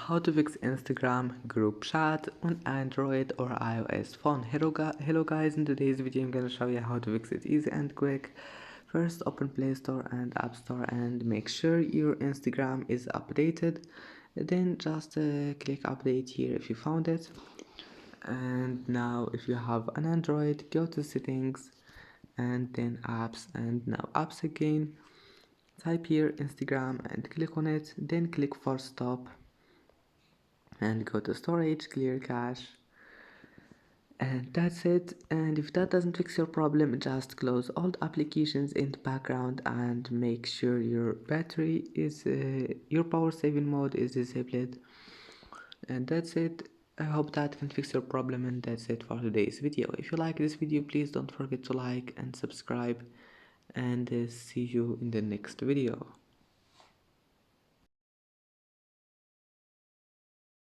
How to fix Instagram group chat on Android or iOS phone. Hello guys, in today's video I'm gonna show you how to fix it easy and quick. First, open Play Store and App Store and make sure your Instagram is updated. Then just click update here if you found it. And now if you have an Android, go to settings and then apps, and now apps again. Type here Instagram and click on it, then click for stop and go to storage, clear cache, and that's it. And if that doesn't fix your problem, just close all the applications in the background and make sure your battery is your power saving mode is disabled. And that's it. I hope that can fix your problem, and that's it for today's video. If you like this video, please don't forget to like and subscribe, and see you in the next video.